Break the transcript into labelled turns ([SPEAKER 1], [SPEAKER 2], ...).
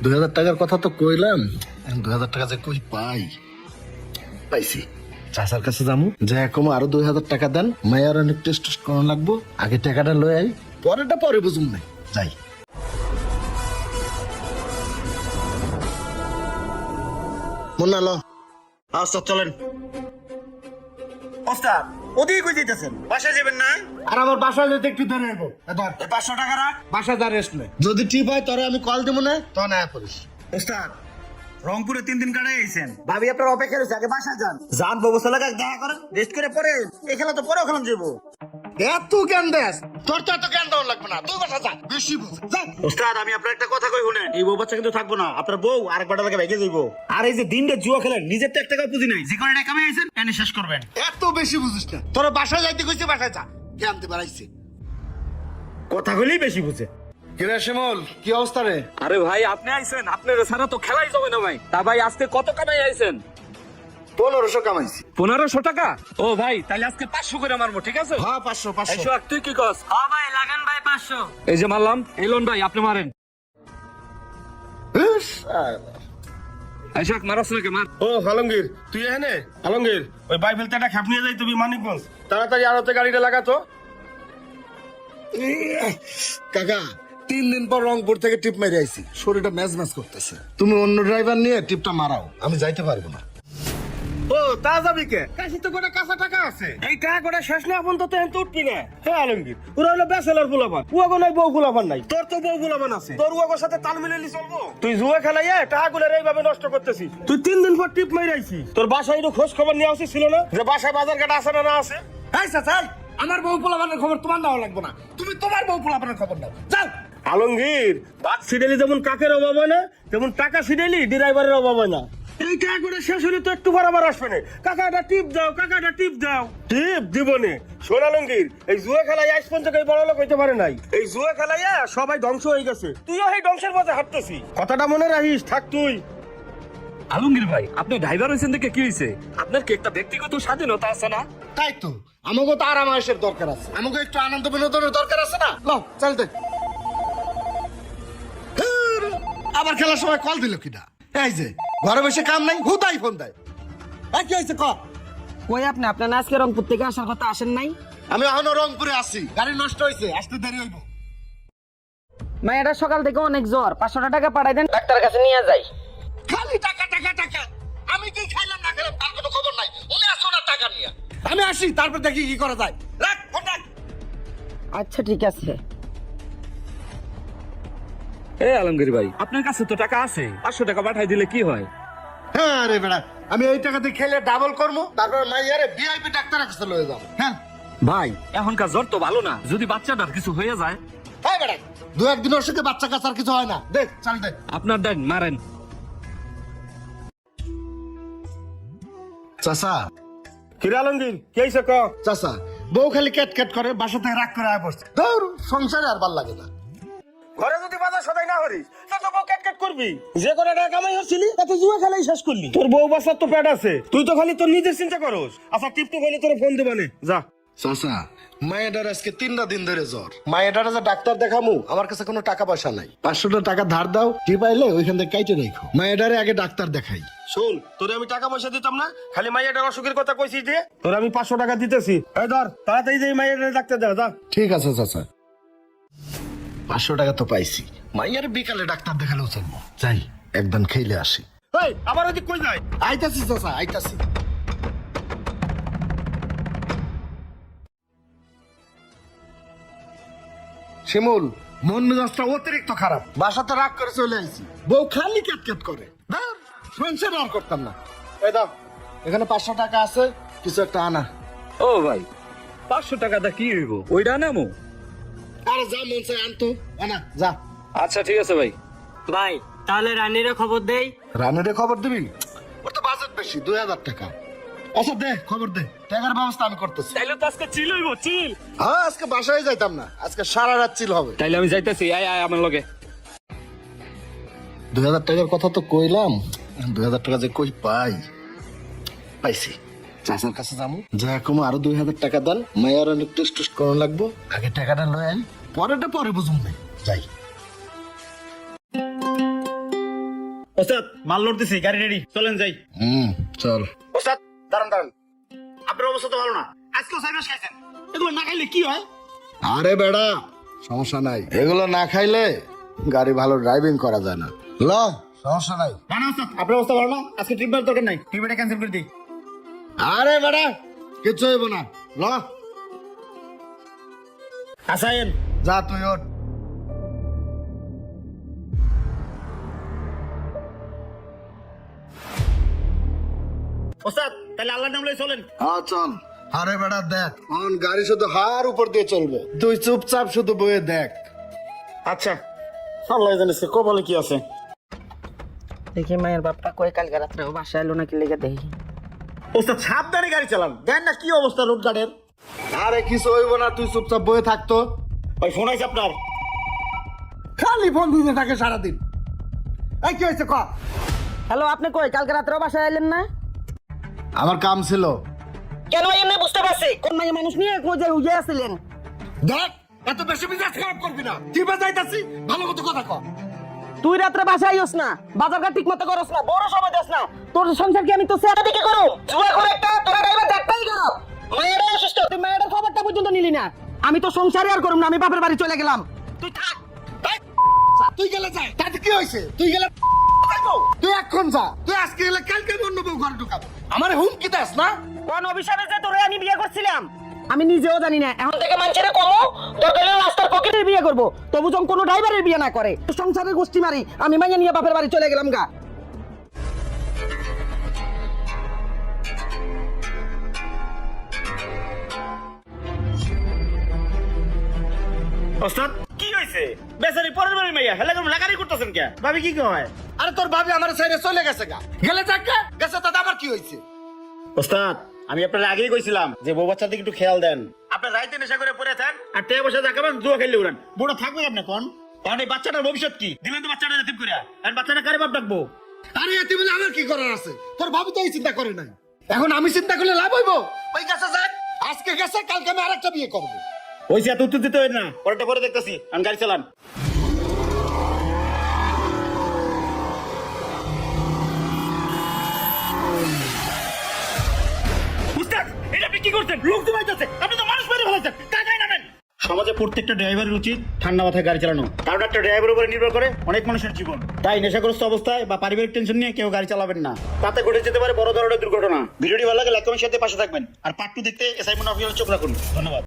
[SPEAKER 1] 2000 টাকার কথা তো কইলাম, 2000 টাকা যে কই পাই। পাইছি, চাচার কাছে যাবো, যে কম আরো 2000 টাকা দেন, মায়ের অনেক টেস্ট করানো লাগবো, আগে টাকাটা লই আই, পরেরটা পরে বুঝুম নাই। যাই। মুন্না ল।
[SPEAKER 2] আচ্ছা চলেন। ওস্তাদ ওদিকে কই যাইতেছেন? বাসায় যাবেন না?
[SPEAKER 1] আর আমার বাসায় যেতে একটু ধরে নেবো। ধর
[SPEAKER 2] 500 টাকা রাখ।
[SPEAKER 1] বাসা যা রেস্ট নে, যদি টিপ হয় তোরে আমি কল দেবো না, তখন আয়া করিস।
[SPEAKER 2] ওস্তাদ রংপুরে 3 দিন কাটাই আইছেন, ভাবি আপনার অপেক্ষা রয়েছে, আগে বাসায় যান। যান ব্যবস্থা লাগা দেখা করেন, রেস্ট করে পরে এই খেলা তো পরেও খেলাম যাবো।
[SPEAKER 1] এত জ্ঞান দেস, তোর তো এত জ্ঞান দেওয়ার লাগবে না, তুই বাসা যা, বেশি বুঝে যা।
[SPEAKER 2] ওস্তাদ আমি আপনার একটা কথা কই শুনেন, এই বউ বাচ্চা কিন্তু থাকবো না, আপনার বউ আরেকবার লাগে ভেগে যাইবো। আর এই যে দিনটা জুয়া খেলেন, নিজের তো 1 টাকাও পুঁজি নাই, যে করে টাকা কামাই আইছেন এনে শেষ করবেন।
[SPEAKER 1] এত বেশি বুঝিস না, তোর বাসায় যাইতে কইছে, বাসায় যা, জ্ঞান দিতে বাড়াইছে।
[SPEAKER 2] কথা বলেই বেশি বুঝে।
[SPEAKER 1] কিরে শিমুল, কি অবস্থা রে?
[SPEAKER 3] আরে ভাই আপনি আইছেন, আপনার ছাড়া তো খেলাই যাবে না ভাই। তা ভাই আজকে কত কামাই আইছেন?
[SPEAKER 1] 1500 কামাইছি।
[SPEAKER 3] 1500 টাকা? ও ভাই তাহলে আজকে 500 করে মারবো, ঠিক আছে?
[SPEAKER 1] হ্যাঁ 500।
[SPEAKER 3] এই সোহাগ, তুই কি কস? হ্যাঁ ভাই লাগান ভাই 500। এই যে মারলাম, এই লোন ভাই আপনি মারেন। এই সোহাগ মারাস নাকি? মার।
[SPEAKER 4] ও আলমগীর, তুই এখানে? আলমগীর, ওই বাইবেলটা একটা খাপ নিয়ে যাই তুমি মানিকগঞ্জ, তাড়াতাড়ি আড়তে গাড়িটা লাগাতো।
[SPEAKER 1] কাকা 3 দিন পর রংপুর থেকে টিপ মেরে আইছি, শরীরটা ম্যাচ ম্যাচ করতেছে। তুমি অন্য ড্রাইভার নিয়ে টিপটা মারাও, আমি যাইতে পারবো না।
[SPEAKER 4] ও তা যাবি কে? কাশি তো গোটা কাঁচা টাকা আছে, এই টাকা গোটা শেষ না এখন তো তেন তো উঠবি না। হ্যাঁ আলমগীর, ওরা হলো ব্যাচেলর ফুলাবান, উয়াগো নাই বউ ফুলাবান নাই, তোর তো বউ ফুলাবান আছে, তোর উয়াগোর সাথে তাল মিলাইলি চলবো? তুই জুয়া খেলাইয়া টাকা গুলো এইভাবে নষ্ট করতেছিস। তুই 3 দিন পর টিপ মেরে আইছিস, তোর বাসায় একটু খোঁজ খবর নেওয়া উচিত ছিল না, যে বাসায় বাজার ঘাট আছে না না আছে?
[SPEAKER 1] এই চাচা, আমার বউ পোলাপানের খবর তোমার দেওয়া লাগবে না, তুমি তোমার বউ পোলাপানের খবর দাও, যাও।
[SPEAKER 4] আলমগীর, বাদ সিডেলি যেমন কাকের অভাব হয় না, তেমন টাকা সিডেলি ড্রাইভারের অভাব হয় না। এই টাকা করে শেষ হলে তো একটু বরাবর আসবে না, কাকাটা টিপ দাও, কাকাটা টিপ দাও, টিপ দিবনে। শোন আলমগীর, এই জুয়া খেলায় আজ পর্যন্ত কেউ বড় লোক হইতে পারে নাই, এই জুয়া খেলাইয়া সবাই ধ্বংস হয়ে গেছে, তুইও এই ধ্বংসের পথে হাঁটতেছি, কথাটা মনে রাখিস, থাক তুই।
[SPEAKER 3] আলমগীর ভাই আপনি ড্রাইভার হয়েছেন দেখে কি হয়েছে? আপনার কি একটা ব্যক্তিগত স্বাধীনতা আছে না?
[SPEAKER 1] তাই তো, আমাকে তো আরাম আয়েশের দরকার আছে, আমাকে একটু আনন্দ বিনোদনের দরকার আছে না। লও চলতে। আবার খেলার সময় কল দিল কিনা? এই যে ঘরে বসে কাম নাই, হুদাই ফোন দেয়। কি হয়েছে ক?
[SPEAKER 5] কই আপনি আপনার আজকে রংপুর থেকে আসার কথা আসেন নাই?
[SPEAKER 1] আমি এখনো রংপুরে আছি, গাড়ি নষ্ট হয়েছে, আসতে দেরি হইব।
[SPEAKER 5] মায়েরা সকাল থেকে অনেক জ্বর, 500 টাকা পাঠাই দেন, ডাক্তারের কাছে নিয়ে যাই।
[SPEAKER 1] খালি টাকা টাকা টাকা, আমি কি খাইলাম না খেলাম তার কোনো খবর নাই, উনি আসো না টাকা নিয়ে। আমি আসি, তারপর দেখি কি করা যায়। রাখ ফোন রাখ।
[SPEAKER 5] আচ্ছা ঠিক আছে।
[SPEAKER 3] এই আলমগীর ভাই আপনার কাছে তো টাকা আছে, 500 টাকা পাঠাই দিলে কি হয়?
[SPEAKER 1] হ্যাঁ রে বেড়া, আমি এই টাকাতে খেলে ডাবল করবো, তারপর মাইয়ারে ভিআইপি ডাক্তারের কাছে লয়ে যাবো। হ্যাঁ
[SPEAKER 3] ভাই এখনকার জ্বর তো ভালো না, যদি বাচ্চাটার কিছু হয়ে যায়?
[SPEAKER 1] হ্যাঁ বেড়া, 2-1 দিন ওর সাথে বাচ্চা কাচ্চার কিছু হয় না, দেখ চাল দে।
[SPEAKER 3] আপনার দেন মারেন।
[SPEAKER 1] চাচা,
[SPEAKER 4] কিরে আলমগীর, কি হয়েছে ক?
[SPEAKER 1] চাচা বউ খালি ক্যাট ক্যাট করে, বাসা থেকে রাগ করে আয় পড়ছে, ধর সংসারে আর ভাল লাগে না।
[SPEAKER 4] ঘরে যদি বাজার সদাই না করিস তা তো বউ ক্যাট ক্যাট করবি, যে করে টাকা কামাই হচ্ছিলি তা তুই জুয়া খেলাই শেষ করলি। তোর বউ বাচ্চার তো পেট আছে, তুই তো খালি তোর নিজের চিন্তা করস। আচ্ছা টিপ তো হইলে তোর ফোন দেবানে, যা।
[SPEAKER 1] চাচা মায়েটার আজকে 3টা দিন ধরে জ্বর, মায়েটার যে ডাক্তার দেখামু, আমার কাছে কোনো টাকা পয়সা নাই, 500 টাকা ধার দাও, কি পাইলে ওইখান থেকে কাইটে রেখো, মায়েটারে আগে ডাক্তার দেখাই।
[SPEAKER 4] শোন, তোরে আমি টাকা পয়সা দিতাম না, খালি মাইয়াটার অসুখের কথা কইছিস যে, তোর আমি 500 টাকা দিতেছি, এই ধর তাড়াতাড়ি যে মাইয়াটার ডাক্তার দেখা, যা।
[SPEAKER 1] ঠিক আছে চাচা, 500 টাকা তো পাইছি, মাইয়ারে বিকালে ডাক্তার দেখালেও চলবো, যাই একদম খেলে আসি।
[SPEAKER 4] এই আবার ওদিক কই যায়?
[SPEAKER 1] আইতাছি চাচা, আইতাছি। শিমুল, মন মেজাজটা অতিরিক্ত খারাপ, বাসাতে রাগ করে চলে আইছি, বউ খালি ক্যাট ক্যাট করে, ধর সংসার আর করতাম না। এই দাও, এখানে 500 টাকা আছে, কিছু একটা আনা।
[SPEAKER 3] ও ভাই 500 টাকাটা কি হইব? ওইটা নামো।
[SPEAKER 1] আরে যা মন চাই আনতো, আনা যা।
[SPEAKER 3] আচ্ছা ঠিক আছে ভাই।
[SPEAKER 5] ভাই তাহলে রানীরে খবর দেই।
[SPEAKER 1] রানুরে খবর দিবি? ওর তো বাজেট বেশি, 2000 টাকা। আচ্ছা দে, খবর দে, টাকার ব্যবস্থা আমি করতেছি।
[SPEAKER 3] তাইলে তো আজকে চিল হইব, চিল।
[SPEAKER 1] হ্যাঁ আজকে বাসায় যাইতাম না, আজকে সারা রাত চিল হবে।
[SPEAKER 3] তাইলে আমি যাইতেছি, আয় আয় আমার লগে।
[SPEAKER 1] 2000 টাকার কথা তো কইলাম, 2000 টাকা যে কই পাই। পাইছি, চাচার কাছে যাবো, যা কম আরো 2000 টাকা দেন, মায়ের অনেক টেস্ট টেস্ট করানো লাগবো, আগে টাকাটা লয় আনি, পরেরটা পরে বুঝুম নাই, যাই।
[SPEAKER 2] ওস্তাদ মাল লোড দিছি, গাড়ি রেডি, চলেন যাই।
[SPEAKER 1] চল।
[SPEAKER 2] ওস্তাদ দাঁড়ান দাঁড়ান, আপনার অবস্থা তো ভালো না, আজকেও সাইবেশ খাইছেন, এগুলো না খাইলে কি হয়?
[SPEAKER 1] আরে বেড়া সমস্যা নাই, এগুলো না খাইলে গাড়ি ভালো ড্রাইভিং করা যায় না। ল সমস্যা নাই।
[SPEAKER 2] না না ওস্তাদ, আপনার অবস্থা ভালো না, আজকে ট্রিপের দরকার নাই, ট্রিপটা ক্যান্সেল করে দিই।
[SPEAKER 1] আরে বেড়া কিচ্ছু হইব না, ল
[SPEAKER 2] আসাইন
[SPEAKER 1] যা তুই ওঠ।
[SPEAKER 2] ওস্তাদ তাহলে আল্লাহর নাম লই চলেন।
[SPEAKER 1] হ্যাঁ চল। আরে বেড়া দেখ, অন গাড়ি শুধু হার উপর দিয়ে চলবে, তুই চুপচাপ শুধু বয়ে দেখ।
[SPEAKER 2] আচ্ছা আল্লাহ জানে সে কপালে কি আছে।
[SPEAKER 5] দেখি মায়ের বাপটা কই কালকে রাত্রে ও বাসায় এলো নাকি লেগে দেখি।
[SPEAKER 2] ওস্তাদ সাবধানে গাড়ি চালান, দেন না কি অবস্থা রোড গার্ডের।
[SPEAKER 1] আরে কিছু হইব না, তুই চুপচাপ বয়ে থাকতো।
[SPEAKER 2] ওই ফোন আইছে আপনার?
[SPEAKER 1] খালি ফোন দিতে থাকে সারাদিন। এই কি হয়েছে ক?
[SPEAKER 5] হ্যালো, আপনি কই কালকে রাত্রে ও বাসায় এলেন না?
[SPEAKER 1] আমার কাম ছিল।
[SPEAKER 5] কেন এমনি বুঝতে পারছি কোন মাইয়া মানুষ নিয়ে কোজে হুজে আসছিলেন।
[SPEAKER 1] দেখ এত বেশি মেজাজ খারাপ করবি না, টিপে যাইতাছি, ভালো মতো কথা ক।
[SPEAKER 5] তুই রাত্রে বাসায় আইস না, বাজার ঘাট ঠিক মতো করস না, বড় সময় দেস না। তোর সংসার কি আমি তো সেটা দিকে করো? জুয়া করে একটা তোর ড্রাইভার একটাই করো। মায়ের অসুস্থ, তুই মায়ের খবরটা পর্যন্ত নিলি না। আমি তো সংসারে আর করব না, আমি বাপের বাড়ি চলে গেলাম। তুই থাক।
[SPEAKER 1] তুই গেলে যাই, তাতে কি হয়েছে? তুই গেলে তুই এখন যা, তুই আজকে গেলে কালকে অন্য বউ ঘরে ঢুকাবো। আমার হুমকি দাস না।
[SPEAKER 5] কোন অভিশাপে যে তোরে আমি বিয়ে করছিলাম আমি নিজেও জানি না। এখন থেকে মানুষের কমো, তোর গেলে রাস্তার পকেটের বিয়ে করব, তবু যখন কোনো ড্রাইভারের বিয়ে না করে। সংসারের গোষ্ঠী মারি, আমি মাইয়া নিয়ে বাপের বাড়ি চলে গেলাম গা।
[SPEAKER 2] ওস্তাদ কি হইছে? বেচারি পরের বাড়ির মাইয়া হেলা করে লাগারি করতেছেন কে? ভাবি কি কয়?
[SPEAKER 1] আরে তোর ভাবি আমার সাইডে চলে গেছে গা, গেলে যাক গা, গেছে তাতে আমার কি হয়েছে?
[SPEAKER 2] ওস্তাদ আমি আপনার আগেই কইছিলাম যে বউ বাচ্চার দিকে একটু খেয়াল দেন। আপনার রাইতে নেশা করে পড়ে থাকেন আর টেয়া বসে দেখাবেন, জুয়া খেললে উড়ান, বুড়ো থাকবে আপনি কোন? কারণ এই বাচ্চাটার ভবিষ্যৎ কি? দিলেন তো বাচ্চাটা রেতিম করিয়া, আর বাচ্চাটা কারে বাপ ডাকবো?
[SPEAKER 1] আরে এতে বলে আমার কি করার আছে? তোর ভাবি তো এই চিন্তা করে নাই, এখন আমি চিন্তা করলে লাভ হইব? ওই গেছে যাক, আজকে গেছে, কালকে আমি আরেকটা বিয়ে করবো।
[SPEAKER 2] ওই এত উত্তর দিতে হয় না, পরেরটা পরে দেখতেছি, আমি গাড়ি চালান। উস্তাদ এটা আপনি কি করছেন? লোক জমাইতেছে, আপনি তো মানুষ মেরে ফেলেছেন, টাকাই নামেন। সমাজে প্রত্যেকটা ড্রাইভারের উচিত ঠান্ডা মাথায় গাড়ি চালানো, কারণ একটা ড্রাইভারের উপরে নির্ভর করে অনেক মানুষের জীবন। তাই নেশাগ্রস্ত অবস্থায় বা পারিবারিক টেনশন নিয়ে কেউ গাড়ি চালাবেন না, তাতে ঘটে যেতে পারে বড় ধরনের দুর্ঘটনা। ভিডিওটি ভালো লাগে লাইক কমেন্ট শেয়ার দিয়ে পাশে থাকবেন, আর পার্ট 2 দেখতে এসআই মন অফিসিয়াল চোখ রাখুন। ধন্যবাদ।